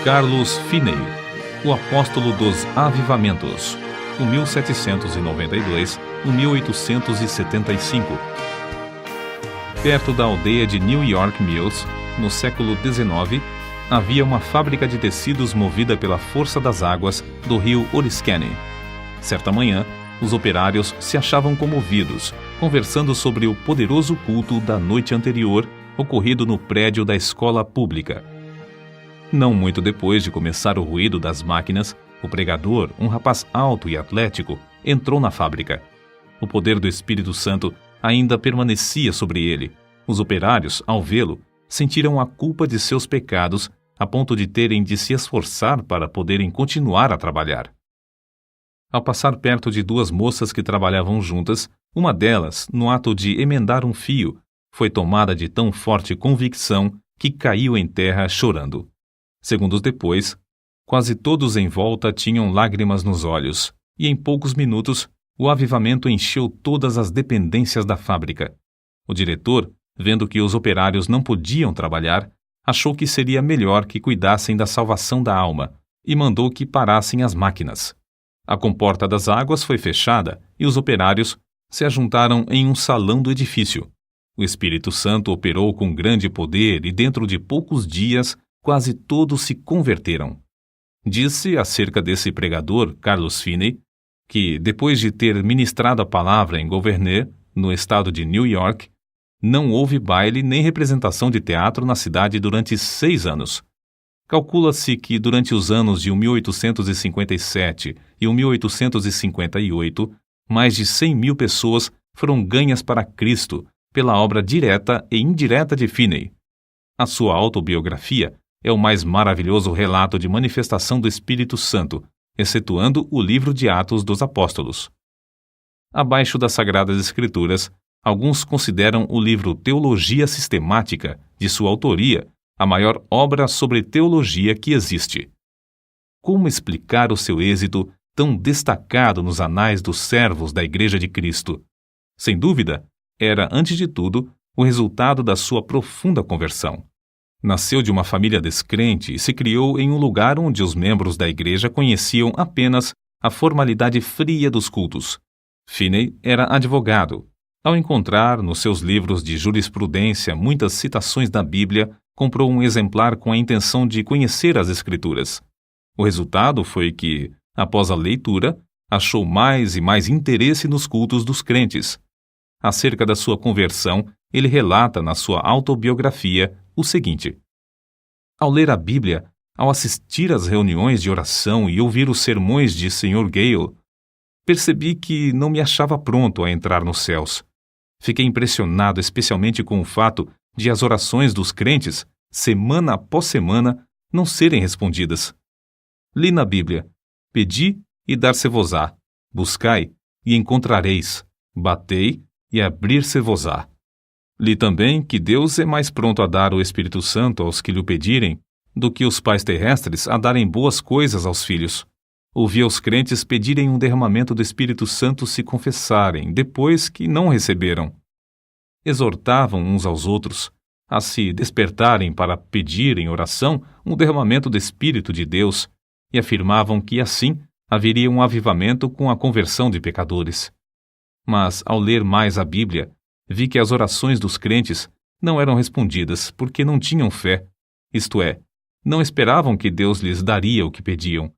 Carlos Finney, o apóstolo dos avivamentos, de 1792 a 1875. Perto da aldeia de New York Mills, no século XIX, havia uma fábrica de tecidos movida pela força das águas do rio Oriskany. Certa manhã, os operários se achavam comovidos, conversando sobre o poderoso culto da noite anterior, ocorrido no prédio da escola pública. Não muito depois de começar o ruído das máquinas, o pregador, um rapaz alto e atlético, entrou na fábrica. O poder do Espírito Santo ainda permanecia sobre ele. Os operários, ao vê-lo, sentiram a culpa de seus pecados a ponto de terem de se esforçar para poderem continuar a trabalhar. Ao passar perto de duas moças que trabalhavam juntas, uma delas, no ato de emendar um fio, foi tomada de tão forte convicção que caiu em terra chorando. Segundos depois, quase todos em volta tinham lágrimas nos olhos, e em poucos minutos o avivamento encheu todas as dependências da fábrica. O diretor, vendo que os operários não podiam trabalhar, achou que seria melhor que cuidassem da salvação da alma e mandou que parassem as máquinas. A comporta das águas foi fechada e os operários se ajuntaram em um salão do edifício. O Espírito Santo operou com grande poder e dentro de poucos dias quase todos se converteram. Disse acerca desse pregador, Carlos Finney, que, depois de ter ministrado a palavra em Gouverneur, no estado de New York, não houve baile nem representação de teatro na cidade durante 6 anos. Calcula-se que durante os anos de 1857 e 1858, mais de 100.000 pessoas foram ganhas para Cristo pela obra direta e indireta de Finney. A sua autobiografia é o mais maravilhoso relato de manifestação do Espírito Santo, excetuando o livro de Atos dos Apóstolos. Abaixo das Sagradas Escrituras, alguns consideram o livro Teologia Sistemática, de sua autoria, a maior obra sobre teologia que existe. Como explicar o seu êxito tão destacado nos anais dos servos da Igreja de Cristo? Sem dúvida, era, antes de tudo, o resultado da sua profunda conversão. Nasceu de uma família descrente e se criou em um lugar onde os membros da igreja conheciam apenas a formalidade fria dos cultos. Finney era advogado. Ao encontrar nos seus livros de jurisprudência muitas citações da Bíblia, comprou um exemplar com a intenção de conhecer as Escrituras. O resultado foi que, após a leitura, achou mais e mais interesse nos cultos dos crentes. Acerca da sua conversão, ele relata na sua autobiografia o seguinte: ao ler a Bíblia, ao assistir às reuniões de oração e ouvir os sermões de Sr. Gale, percebi que não me achava pronto a entrar nos céus. Fiquei impressionado especialmente com o fato de as orações dos crentes, semana após semana, não serem respondidas. Li na Bíblia: pedi e dar-se-vos-á, buscai e encontrareis, batei e abrir-se-vos-á. Li também que Deus é mais pronto a dar o Espírito Santo aos que lhe o pedirem do que os pais terrestres a darem boas coisas aos filhos. Ouvi os crentes pedirem um derramamento do Espírito Santo se confessarem, depois que não receberam. Exortavam uns aos outros a se despertarem para pedir em oração um derramamento do Espírito de Deus e afirmavam que assim haveria um avivamento com a conversão de pecadores. Mas, ao ler mais a Bíblia, vi que as orações dos crentes não eram respondidas porque não tinham fé, isto é, não esperavam que Deus lhes daria o que pediam.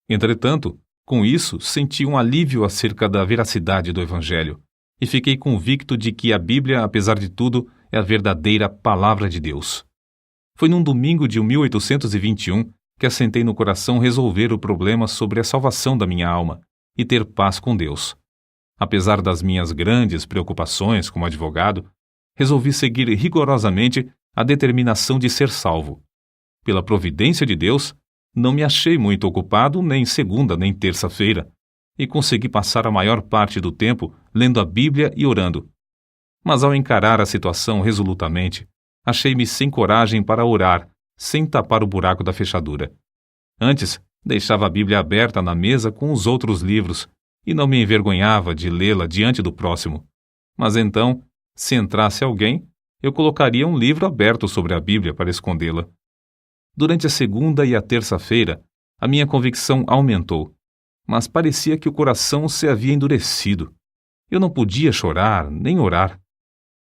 Entretanto, com isso, senti um alívio acerca da veracidade do Evangelho e fiquei convicto de que a Bíblia, apesar de tudo, é a verdadeira Palavra de Deus. Foi num domingo de 1821 que assentei no coração resolver o problema sobre a salvação da minha alma e ter paz com Deus. Apesar das minhas grandes preocupações como advogado, resolvi seguir rigorosamente a determinação de ser salvo. Pela providência de Deus, não me achei muito ocupado nem segunda nem terça-feira, e consegui passar a maior parte do tempo lendo a Bíblia e orando. Mas ao encarar a situação resolutamente, achei-me sem coragem para orar, sem tapar o buraco da fechadura. Antes, deixava a Bíblia aberta na mesa com os outros livros, e não me envergonhava de lê-la diante do próximo. Mas então, se entrasse alguém, eu colocaria um livro aberto sobre a Bíblia para escondê-la. Durante a segunda e a terça-feira, a minha convicção aumentou, mas parecia que o coração se havia endurecido. Eu não podia chorar nem orar.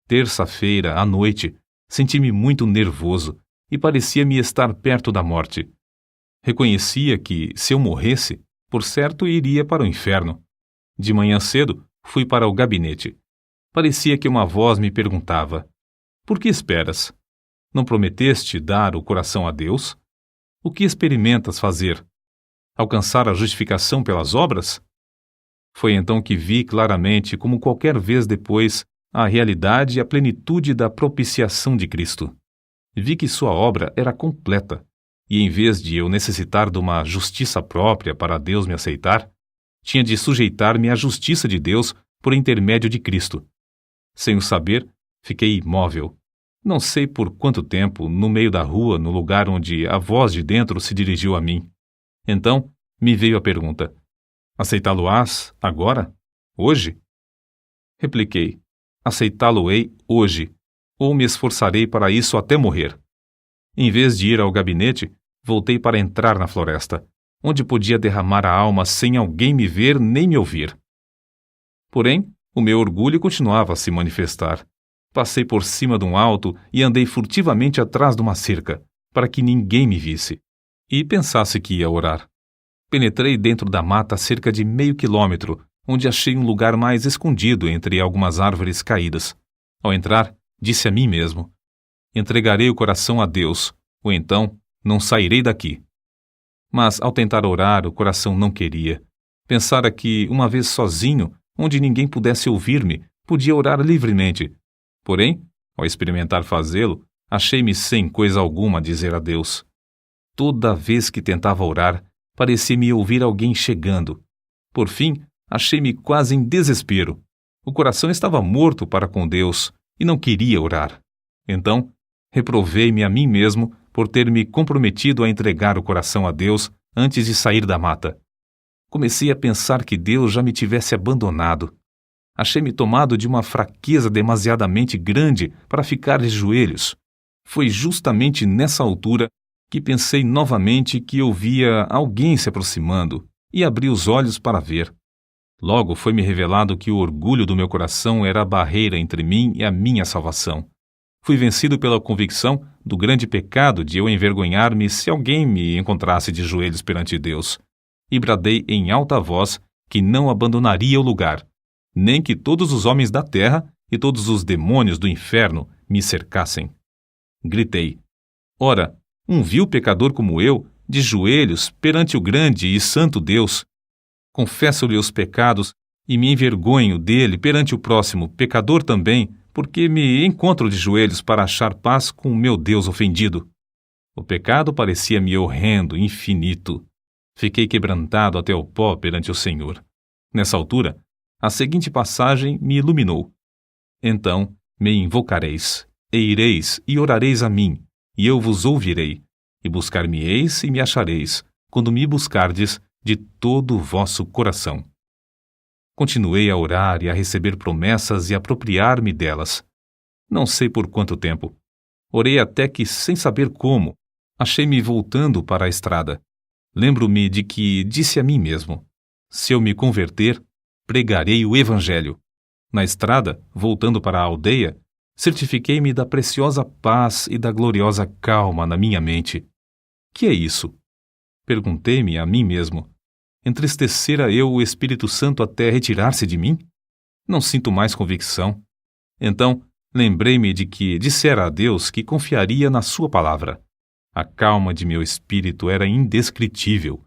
Terça-feira, à noite, senti-me muito nervoso e parecia-me estar perto da morte. Reconhecia que, se eu morresse, por certo iria para o inferno. De manhã cedo, fui para o gabinete. Parecia que uma voz me perguntava: por que esperas? Não prometeste dar o coração a Deus? O que experimentas fazer? Alcançar a justificação pelas obras? Foi então que vi claramente, como qualquer vez depois, a realidade e a plenitude da propiciação de Cristo. Vi que sua obra era completa, e em vez de eu necessitar de uma justiça própria para Deus me aceitar, tinha de sujeitar-me à justiça de Deus por intermédio de Cristo. Sem o saber, fiquei imóvel. Não sei por quanto tempo, no meio da rua, no lugar onde a voz de dentro se dirigiu a mim. Então, me veio a pergunta: aceitá-lo-ás agora? Hoje? Repliquei: aceitá-lo-ei hoje, ou me esforçarei para isso até morrer. Em vez de ir ao gabinete, voltei para entrar na floresta, onde podia derramar a alma sem alguém me ver nem me ouvir. Porém, o meu orgulho continuava a se manifestar. Passei por cima de um alto e andei furtivamente atrás de uma cerca, para que ninguém me visse, e pensasse que ia orar. Penetrei dentro da mata cerca de meio quilômetro, onde achei um lugar mais escondido entre algumas árvores caídas. Ao entrar, disse a mim mesmo: entregarei o coração a Deus, ou então não sairei daqui. Mas, ao tentar orar, o coração não queria. Pensara que, uma vez sozinho, onde ninguém pudesse ouvir-me, podia orar livremente. Porém, ao experimentar fazê-lo, achei-me sem coisa alguma a dizer a Deus. Toda vez que tentava orar, parecia-me ouvir alguém chegando. Por fim, achei-me quase em desespero. O coração estava morto para com Deus e não queria orar. Então, reprovei-me a mim mesmo por ter me comprometido a entregar o coração a Deus antes de sair da mata. Comecei a pensar que Deus já me tivesse abandonado. Achei-me tomado de uma fraqueza demasiadamente grande para ficar de joelhos. Foi justamente nessa altura que pensei novamente que eu via alguém se aproximando e abri os olhos para ver. Logo foi-me revelado que o orgulho do meu coração era a barreira entre mim e a minha salvação. Fui vencido pela convicção do grande pecado de eu envergonhar-me se alguém me encontrasse de joelhos perante Deus, e bradei em alta voz que não abandonaria o lugar, nem que todos os homens da terra e todos os demônios do inferno me cercassem. Gritei: ora, um vil pecador como eu, de joelhos perante o grande e santo Deus, confesso-lhe os pecados e me envergonho dele perante o próximo pecador também, porque me encontro de joelhos para achar paz com o meu Deus ofendido. O pecado parecia-me horrendo, infinito. Fiquei quebrantado até o pó perante o Senhor. Nessa altura, a seguinte passagem me iluminou: então me invocareis, e ireis e orareis a mim, e eu vos ouvirei, e buscar-me-eis e me achareis, quando me buscardes de todo o vosso coração. Continuei a orar e a receber promessas e a apropriar-me delas. Não sei por quanto tempo. Orei até que, sem saber como, achei-me voltando para a estrada. Lembro-me de que disse a mim mesmo: se eu me converter, pregarei o Evangelho. Na estrada, voltando para a aldeia, certifiquei-me da preciosa paz e da gloriosa calma na minha mente. Que é isso? Perguntei-me a mim mesmo. Entristecera eu o Espírito Santo até retirar-se de mim? Não sinto mais convicção. Então, lembrei-me de que dissera a Deus que confiaria na sua palavra. A calma de meu espírito era indescritível.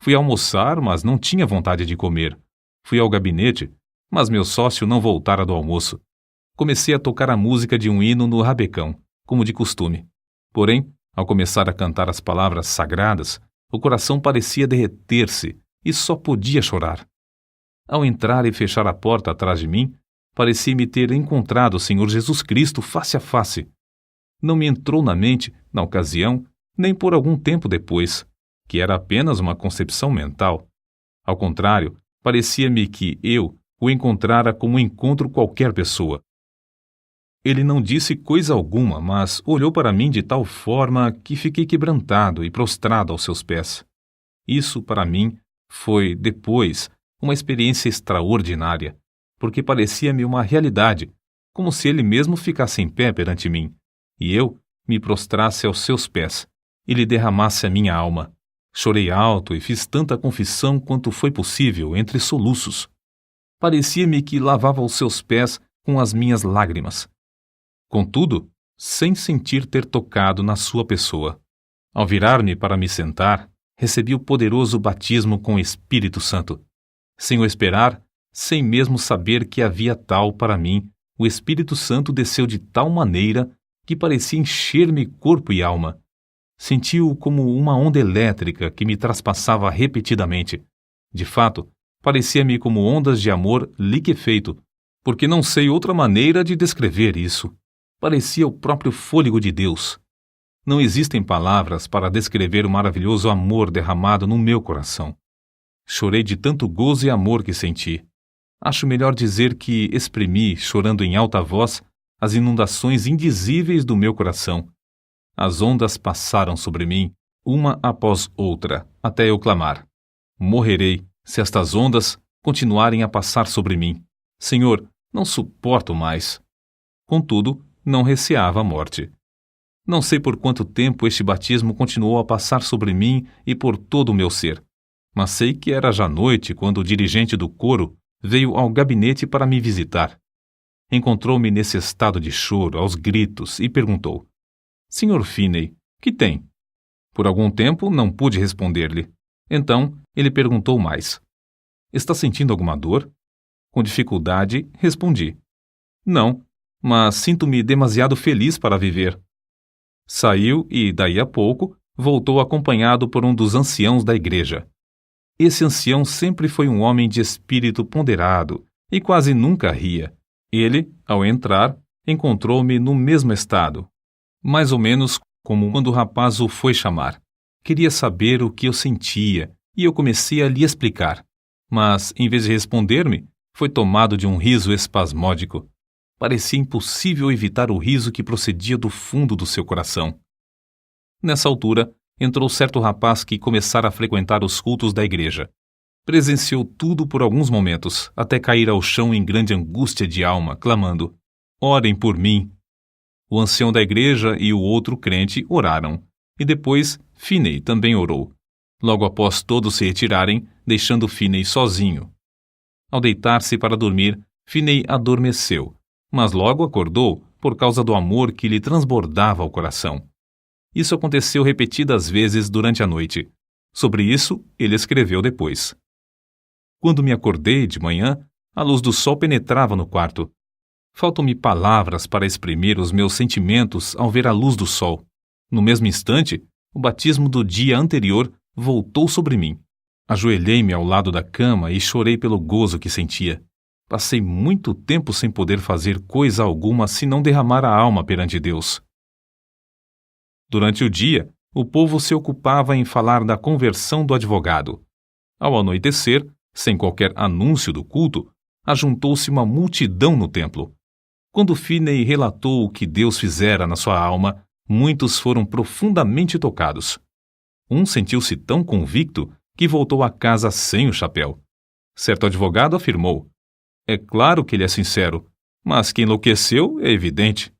Fui almoçar, mas não tinha vontade de comer. Fui ao gabinete, mas meu sócio não voltara do almoço. Comecei a tocar a música de um hino no rabecão, como de costume. Porém, ao começar a cantar as palavras sagradas, o coração parecia derreter-se e só podia chorar. Ao entrar e fechar a porta atrás de mim, parecia-me ter encontrado o Senhor Jesus Cristo face a face. Não me entrou na mente, na ocasião, nem por algum tempo depois, que era apenas uma concepção mental. Ao contrário, parecia-me que eu o encontrara como encontro qualquer pessoa. Ele não disse coisa alguma, mas olhou para mim de tal forma que fiquei quebrantado e prostrado aos seus pés. Isso, para mim, foi, depois, uma experiência extraordinária, porque parecia-me uma realidade, como se ele mesmo ficasse em pé perante mim, e eu me prostrasse aos seus pés, e lhe derramasse a minha alma. Chorei alto e fiz tanta confissão quanto foi possível entre soluços. Parecia-me que lavava os seus pés com as minhas lágrimas. Contudo, sem sentir ter tocado na sua pessoa. Ao virar-me para me sentar, recebi o poderoso batismo com o Espírito Santo. Sem o esperar, sem mesmo saber que havia tal para mim, o Espírito Santo desceu de tal maneira que parecia encher-me corpo e alma. Senti-o como uma onda elétrica que me traspassava repetidamente. De fato, parecia-me como ondas de amor liquefeito, porque não sei outra maneira de descrever isso. Parecia o próprio fôlego de Deus. Não existem palavras para descrever o maravilhoso amor derramado no meu coração. Chorei de tanto gozo e amor que senti. Acho melhor dizer que exprimi, chorando em alta voz, as inundações indizíveis do meu coração. As ondas passaram sobre mim, uma após outra, até eu clamar: morrerei, se estas ondas continuarem a passar sobre mim. Senhor, não suporto mais. Contudo, não receava a morte. Não sei por quanto tempo este batismo continuou a passar sobre mim e por todo o meu ser, mas sei que era já noite quando o dirigente do coro veio ao gabinete para me visitar. Encontrou-me nesse estado de choro, aos gritos, e perguntou: Sr. Finney, que tem? Por algum tempo não pude responder-lhe. Então ele perguntou mais: Está sentindo alguma dor? Com dificuldade, respondi: Não, mas sinto-me demasiado feliz para viver. Saiu e, daí a pouco, voltou acompanhado por um dos anciãos da igreja. Esse ancião sempre foi um homem de espírito ponderado e quase nunca ria. Ele, ao entrar, encontrou-me no mesmo estado, mais ou menos como quando o rapaz o foi chamar. Queria saber o que eu sentia e eu comecei a lhe explicar. Mas, em vez de responder-me, foi tomado de um riso espasmódico. Parecia impossível evitar o riso que procedia do fundo do seu coração. Nessa altura, entrou certo rapaz que começara a frequentar os cultos da igreja. Presenciou tudo por alguns momentos, até cair ao chão em grande angústia de alma, clamando: Orem por mim! O ancião da igreja e o outro crente oraram, e depois Finney também orou. Logo após todos se retirarem, deixando Finney sozinho. Ao deitar-se para dormir, Finney adormeceu, mas logo acordou por causa do amor que lhe transbordava ao coração. Isso aconteceu repetidas vezes durante a noite. Sobre isso, ele escreveu depois: Quando me acordei de manhã, a luz do sol penetrava no quarto. Faltam-me palavras para exprimir os meus sentimentos ao ver a luz do sol. No mesmo instante, o batismo do dia anterior voltou sobre mim. Ajoelhei-me ao lado da cama e chorei pelo gozo que sentia. Passei muito tempo sem poder fazer coisa alguma senão derramar a alma perante Deus. Durante o dia, o povo se ocupava em falar da conversão do advogado. Ao anoitecer, sem qualquer anúncio do culto, ajuntou-se uma multidão no templo. Quando Finney relatou o que Deus fizera na sua alma, muitos foram profundamente tocados. Um sentiu-se tão convicto que voltou a casa sem o chapéu. Certo advogado afirmou: É claro que ele é sincero, mas que enlouqueceu é evidente.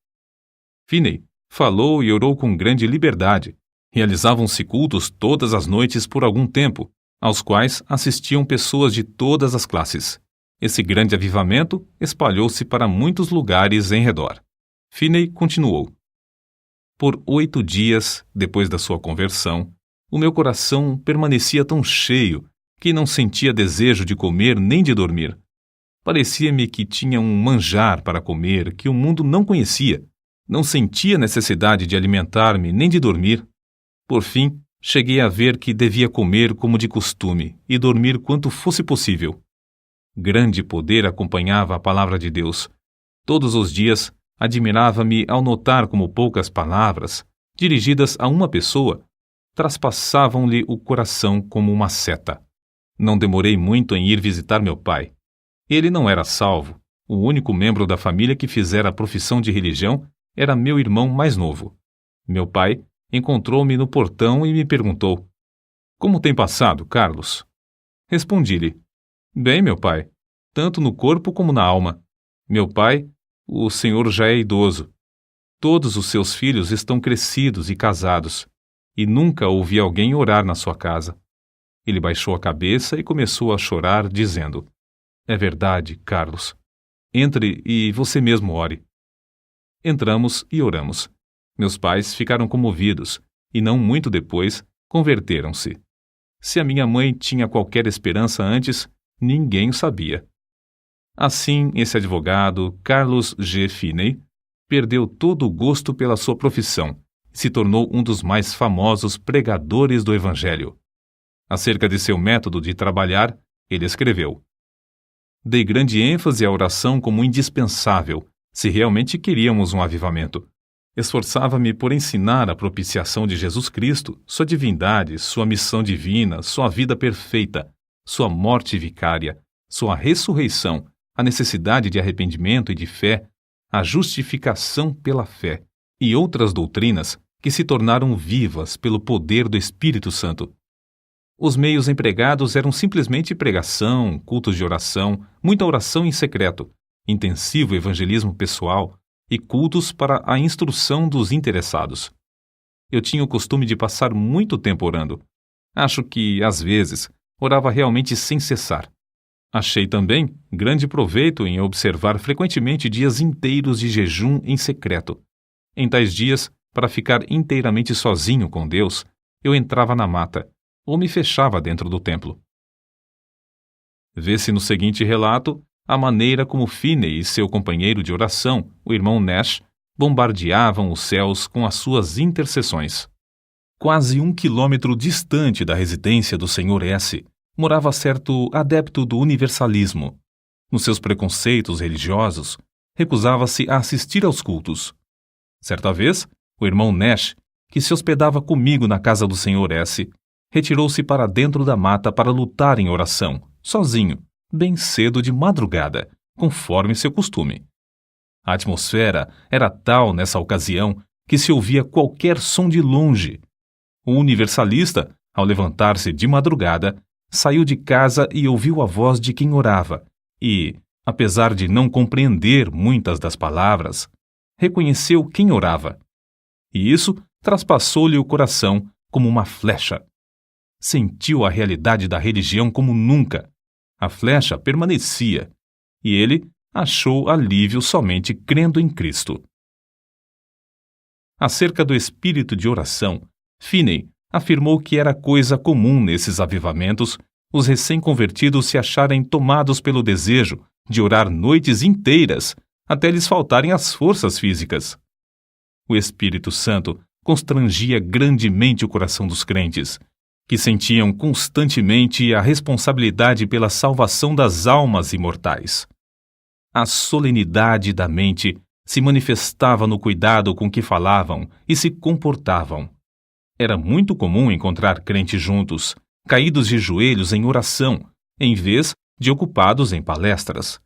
Finney falou e orou com grande liberdade. Realizavam-se cultos todas as noites por algum tempo, aos quais assistiam pessoas de todas as classes. Esse grande avivamento espalhou-se para muitos lugares em redor. Finney continuou: Por 8 dias, depois da sua conversão, o meu coração permanecia tão cheio que não sentia desejo de comer nem de dormir. Parecia-me que tinha um manjar para comer que o mundo não conhecia. Não sentia necessidade de alimentar-me nem de dormir. Por fim, cheguei a ver que devia comer como de costume e dormir quanto fosse possível. Grande poder acompanhava a palavra de Deus. Todos os dias, admirava-me ao notar como poucas palavras, dirigidas a uma pessoa, traspassavam-lhe o coração como uma seta. Não demorei muito em ir visitar meu pai. Ele não era salvo. O único membro da família que fizera a profissão de religião era meu irmão mais novo. Meu pai encontrou-me no portão e me perguntou: "Como tem passado, Carlos?" Respondi-lhe: "Bem, meu pai, tanto no corpo como na alma. Meu pai, o senhor já é idoso. Todos os seus filhos estão crescidos e casados, e nunca ouvi alguém orar na sua casa." Ele baixou a cabeça e começou a chorar, dizendo: "É verdade, Carlos. Entre e você mesmo ore." Entramos e oramos. Meus pais ficaram comovidos e, não muito depois, converteram-se. Se a minha mãe tinha qualquer esperança antes, ninguém o sabia. Assim, esse advogado, Carlos G. Finney, perdeu todo o gosto pela sua profissão e se tornou um dos mais famosos pregadores do Evangelho. Acerca de seu método de trabalhar, ele escreveu: "Dei grande ênfase à oração como indispensável, se realmente queríamos um avivamento. Esforçava-me por ensinar a propiciação de Jesus Cristo, sua divindade, sua missão divina, sua vida perfeita, sua morte vicária, sua ressurreição, a necessidade de arrependimento e de fé, a justificação pela fé e outras doutrinas que se tornaram vivas pelo poder do Espírito Santo. Os meios empregados eram simplesmente pregação, cultos de oração, muita oração em secreto, intensivo evangelismo pessoal e cultos para a instrução dos interessados. Eu tinha o costume de passar muito tempo orando. Acho que, às vezes, orava realmente sem cessar. Achei também grande proveito em observar frequentemente dias inteiros de jejum em secreto. Em tais dias, para ficar inteiramente sozinho com Deus, eu entrava na mata ou me fechava dentro do templo." Vê-se no seguinte relato a maneira como Finney e seu companheiro de oração, o irmão Nash, bombardeavam os céus com as suas intercessões. Quase 1 quilômetro distante da residência do Sr. S., morava certo adepto do universalismo. Nos seus preconceitos religiosos, recusava-se a assistir aos cultos. Certa vez, o irmão Nash, que se hospedava comigo na casa do Sr. S., retirou-se para dentro da mata para lutar em oração, sozinho, bem cedo de madrugada, conforme seu costume. A atmosfera era tal nessa ocasião que se ouvia qualquer som de longe. O universalista, ao levantar-se de madrugada, saiu de casa e ouviu a voz de quem orava e, apesar de não compreender muitas das palavras, reconheceu quem orava. E isso traspassou-lhe o coração como uma flecha. Sentiu a realidade da religião como nunca. A flecha permanecia, e ele achou alívio somente crendo em Cristo. Acerca do espírito de oração, Finney afirmou que era coisa comum nesses avivamentos os recém-convertidos se acharem tomados pelo desejo de orar noites inteiras até lhes faltarem as forças físicas. O Espírito Santo constrangia grandemente o coração dos crentes, que sentiam constantemente a responsabilidade pela salvação das almas imortais. A solenidade da mente se manifestava no cuidado com que falavam e se comportavam. Era muito comum encontrar crentes juntos, caídos de joelhos em oração, em vez de ocupados em palestras.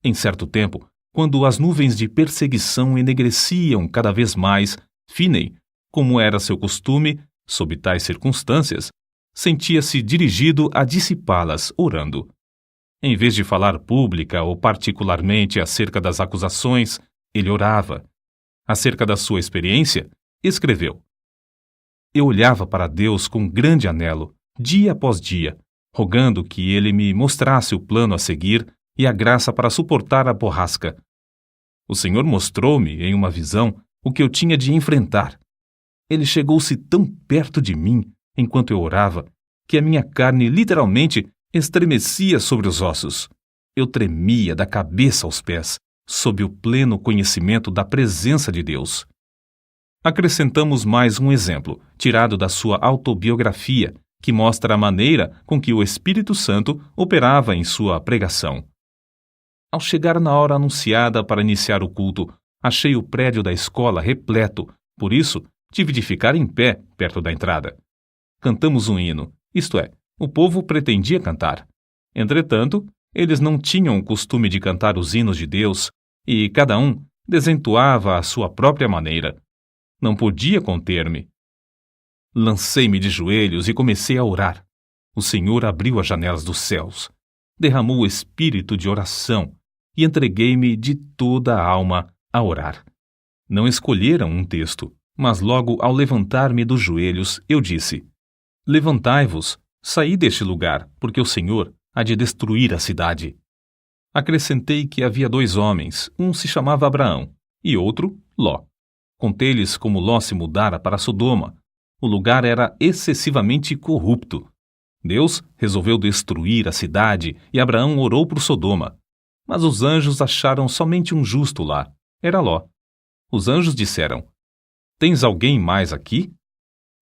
Em certo tempo, quando as nuvens de perseguição enegreciam cada vez mais, Finney, como era seu costume, sob tais circunstâncias, sentia-se dirigido a dissipá-las, orando. Em vez de falar pública ou particularmente acerca das acusações, ele orava. Acerca da sua experiência, escreveu: "Eu olhava para Deus com grande anelo, dia após dia, rogando que Ele me mostrasse o plano a seguir e a graça para suportar a borrasca. O Senhor mostrou-me, em uma visão, o que eu tinha de enfrentar. Ele chegou-se tão perto de mim, enquanto eu orava, que a minha carne literalmente estremecia sobre os ossos. Eu tremia da cabeça aos pés, sob o pleno conhecimento da presença de Deus." Acrescentamos mais um exemplo, tirado da sua autobiografia, que mostra a maneira com que o Espírito Santo operava em sua pregação. Ao chegar na hora anunciada para iniciar o culto, achei o prédio da escola repleto, por isso tive de ficar em pé perto da entrada. Cantamos um hino, isto é, o povo pretendia cantar. Entretanto, Eles não tinham o costume de cantar os hinos de Deus e cada um desentoava à sua própria maneira. Não podia conter-me. Lancei-me de joelhos e comecei a orar. O Senhor abriu as janelas dos céus, derramou o espírito de oração e entreguei-me de toda a alma a orar. Não escolheram um texto, mas logo ao levantar-me dos joelhos, eu disse: Levantai-vos, saí deste lugar, porque o Senhor há de destruir a cidade. Acrescentei que havia 2 homens, um se chamava Abraão e outro Ló. Contei-lhes como Ló se mudara para Sodoma. O lugar era excessivamente corrupto. Deus resolveu destruir a cidade e Abraão orou por Sodoma. Mas os anjos acharam somente um justo lá. Era Ló. Os anjos disseram: Tens alguém mais aqui?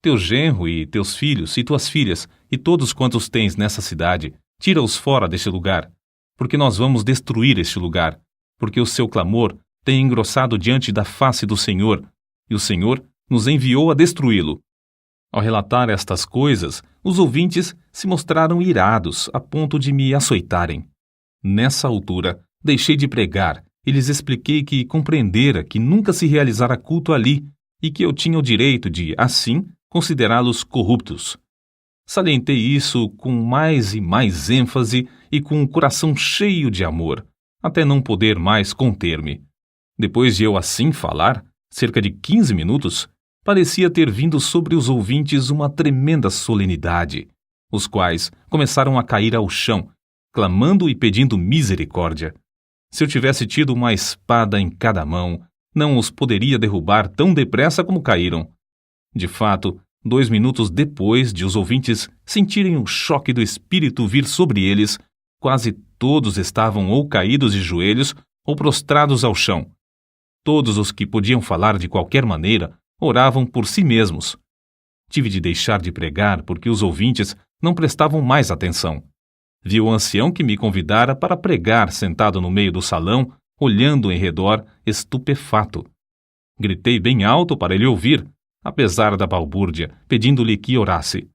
Teu genro e teus filhos e tuas filhas e todos quantos tens nessa cidade, tira-os fora deste lugar, porque nós vamos destruir este lugar, porque o seu clamor tem engrossado diante da face do Senhor, e o Senhor nos enviou a destruí-lo. Ao relatar estas coisas, os ouvintes se mostraram irados a ponto de me açoitarem. Nessa altura, deixei de pregar e lhes expliquei que compreendera que nunca se realizara culto ali e que eu tinha o direito de, assim, considerá-los corruptos. Salientei isso com mais e mais ênfase e com o coração cheio de amor, até não poder mais conter-me. Depois de eu assim falar, cerca de 15 minutos, parecia ter vindo sobre os ouvintes uma tremenda solenidade, os quais começaram a cair ao chão, clamando e pedindo misericórdia. Se eu tivesse tido uma espada em cada mão, não os poderia derrubar tão depressa como caíram. De fato, 2 minutos depois de os ouvintes sentirem o choque do espírito vir sobre eles, quase todos estavam ou caídos de joelhos ou prostrados ao chão. Todos os que podiam falar de qualquer maneira oravam por si mesmos. Tive de deixar de pregar porque os ouvintes não prestavam mais atenção. Vi o ancião que me convidara para pregar sentado no meio do salão, olhando em redor, estupefato. Gritei bem alto para ele ouvir, apesar da balbúrdia, pedindo-lhe que orasse.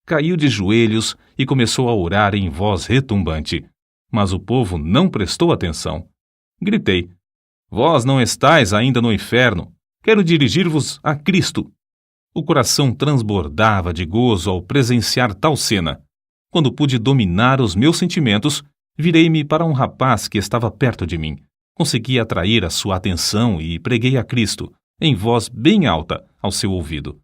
Caiu de joelhos e começou a orar em voz retumbante, mas o povo não prestou atenção. Gritei: Vós não estáis ainda no inferno. Quero dirigir-vos a Cristo. O coração transbordava de gozo ao presenciar tal cena. Quando pude dominar os meus sentimentos, virei-me para um rapaz que estava perto de mim. Consegui atrair a sua atenção e preguei a Cristo, em voz bem alta, ao seu ouvido.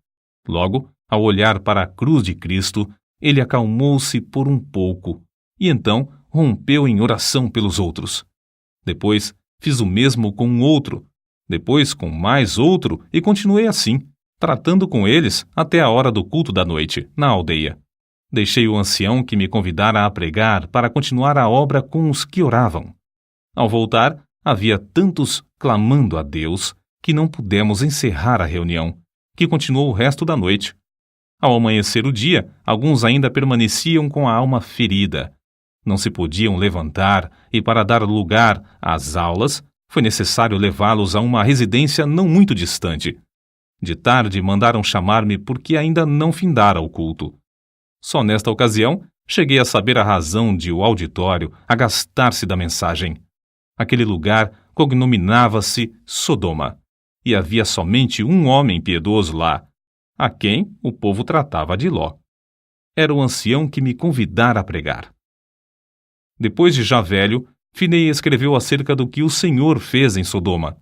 Logo, ao olhar para a cruz de Cristo, ele acalmou-se por um pouco e então rompeu em oração pelos outros. Depois, fiz o mesmo com um outro, depois com mais outro e continuei assim, tratando com eles até a hora do culto da noite, na aldeia. Deixei o ancião que me convidara a pregar para continuar a obra com os que oravam. Ao voltar, havia tantos clamando a Deus que não pudemos encerrar a reunião, que continuou o resto da noite. Ao amanhecer o dia, alguns ainda permaneciam com a alma ferida. Não se podiam levantar e, para dar lugar às aulas, foi necessário levá-los a uma residência não muito distante. De tarde mandaram chamar-me porque ainda não findara o culto. Só nesta ocasião cheguei a saber a razão de o auditório agastar-se da mensagem. Aquele lugar cognominava-se Sodoma, e havia somente um homem piedoso lá, a quem o povo tratava de Ló. Era o ancião que me convidara a pregar. Depois de já velho, Finney escreveu acerca do que o Senhor fez em Sodoma.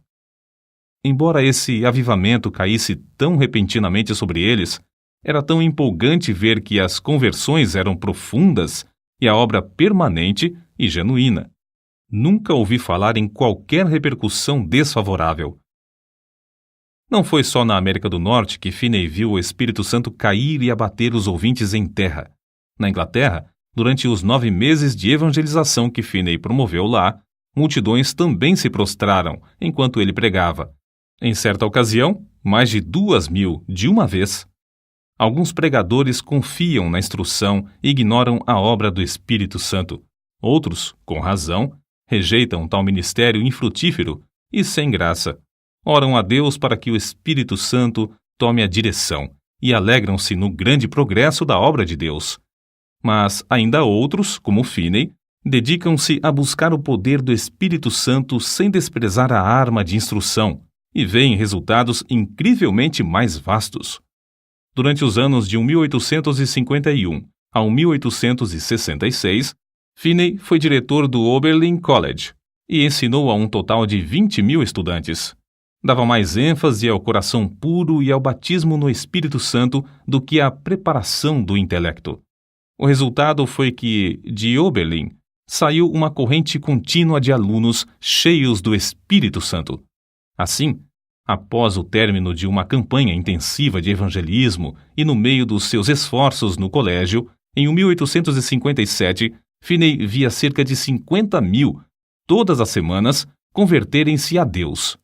Embora esse avivamento caísse tão repentinamente sobre eles, era tão empolgante ver que as conversões eram profundas e a obra permanente e genuína. Nunca ouvi falar em qualquer repercussão desfavorável. Não foi só na América do Norte que Finney viu o Espírito Santo cair e abater os ouvintes em terra. Na Inglaterra, durante os 9 meses de evangelização que Finney promoveu lá, multidões também se prostraram enquanto ele pregava. Em certa ocasião, mais de 2.000 de uma vez. Alguns pregadores confiam na instrução e ignoram a obra do Espírito Santo. Outros, com razão, rejeitam tal ministério infrutífero e sem graça. Oram a Deus para que o Espírito Santo tome a direção e alegram-se no grande progresso da obra de Deus. Mas ainda outros, como Finney, Dedicam-se a buscar o poder do Espírito Santo sem desprezar a arma de instrução e veem resultados incrivelmente mais vastos. Durante os anos de 1851 a 1866, Finney foi diretor do Oberlin College e ensinou a um total de 20.000 estudantes. Dava mais ênfase ao coração puro e ao batismo no Espírito Santo do que à preparação do intelecto. O resultado foi que, de Oberlin, saiu uma corrente contínua de alunos cheios do Espírito Santo. Assim, após o término de uma campanha intensiva de evangelismo e no meio dos seus esforços no colégio, em 1857, Finney via cerca de 50.000, todas as semanas, converterem-se a Deus.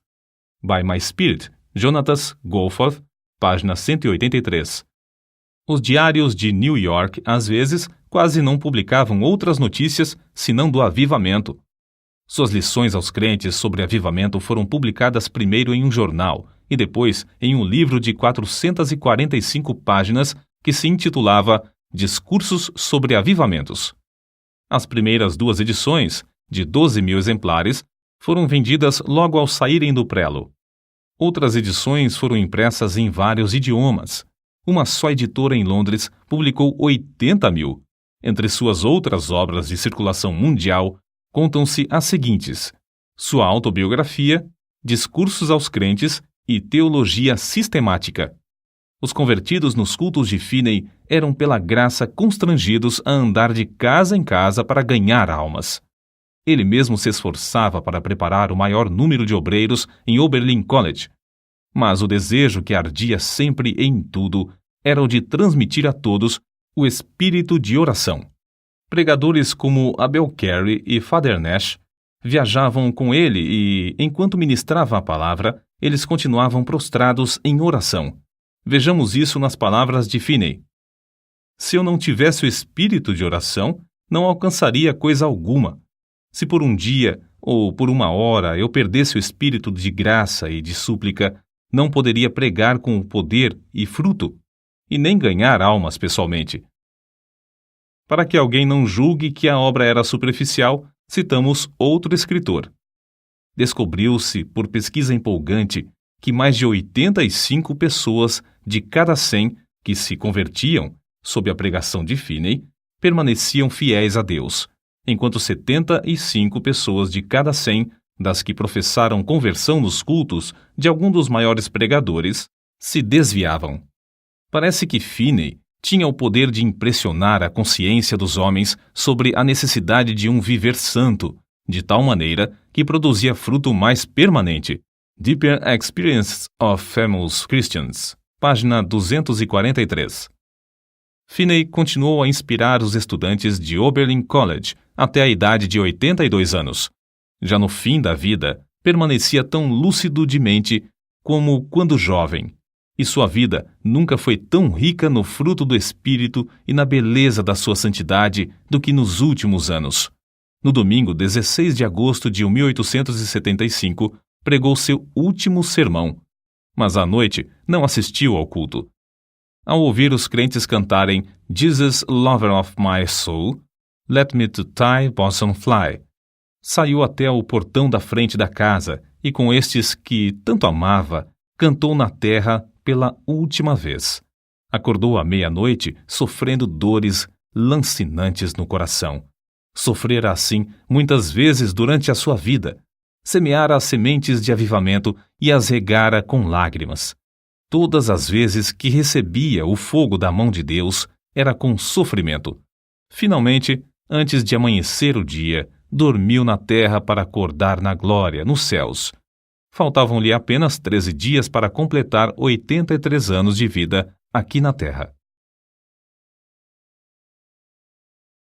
By My Spirit, Jonathan Goforth, página 183. Os diários de New York, às vezes, quase não publicavam outras notícias senão do avivamento. Suas lições aos crentes sobre avivamento foram publicadas primeiro em um jornal e depois em um livro de 445 páginas que se intitulava Discursos sobre Avivamentos. As primeiras 2 edições, de 12.000 exemplares, foram vendidas logo ao saírem do prelo. Outras edições foram impressas em vários idiomas. Uma só editora em Londres publicou 80.000. Entre suas outras obras de circulação mundial, contam-se as seguintes: sua autobiografia, Discursos aos Crentes e Teologia Sistemática. Os convertidos nos cultos de Finney eram pela graça constrangidos a andar de casa em casa para ganhar almas. Ele mesmo se esforçava para preparar o maior número de obreiros em Oberlin College. Mas o desejo que ardia sempre em tudo era o de transmitir a todos o espírito de oração. Pregadores como Abel Carey e Father Nash viajavam com ele e, enquanto ministrava a palavra, eles continuavam prostrados em oração. Vejamos isso nas palavras de Finney. Se eu não tivesse o espírito de oração, não alcançaria coisa alguma. Se por um dia ou por uma hora eu perdesse o espírito de graça e de súplica, não poderia pregar com o poder e fruto, e nem ganhar almas pessoalmente. Para que alguém não julgue que a obra era superficial, citamos outro escritor. Descobriu-se, por pesquisa empolgante, que mais de 85 pessoas de cada 100 que se convertiam sob a pregação de Finney permaneciam fiéis a Deus, enquanto 75 pessoas de cada 100 das que professaram conversão nos cultos de algum dos maiores pregadores se desviavam. Parece que Finney tinha o poder de impressionar a consciência dos homens sobre a necessidade de um viver santo, de tal maneira que produzia fruto mais permanente. Deeper Experience of Famous Christians, página 243. Finney continuou a inspirar os estudantes de Oberlin College até a idade de 82 anos. Já no fim da vida, permanecia tão lúcido de mente como quando jovem, e sua vida nunca foi tão rica no fruto do Espírito e na beleza da sua santidade do que nos últimos anos. No domingo 16 de agosto de 1875, pregou seu último sermão, mas à noite não assistiu ao culto. Ao ouvir os crentes cantarem Jesus, Lover of My Soul, Let Me to Thy Bosom Fly, saiu até o portão da frente da casa e com estes que tanto amava, cantou na terra pela última vez. Acordou à meia-noite sofrendo dores lancinantes no coração. Sofrera assim muitas vezes durante a sua vida. Semeara as sementes de avivamento e as regara com lágrimas. Todas as vezes que recebia o fogo da mão de Deus, era com sofrimento. Finalmente, antes de amanhecer o dia, dormiu na terra para acordar na glória, nos céus. Faltavam-lhe apenas 13 dias para completar 83 anos de vida aqui na terra.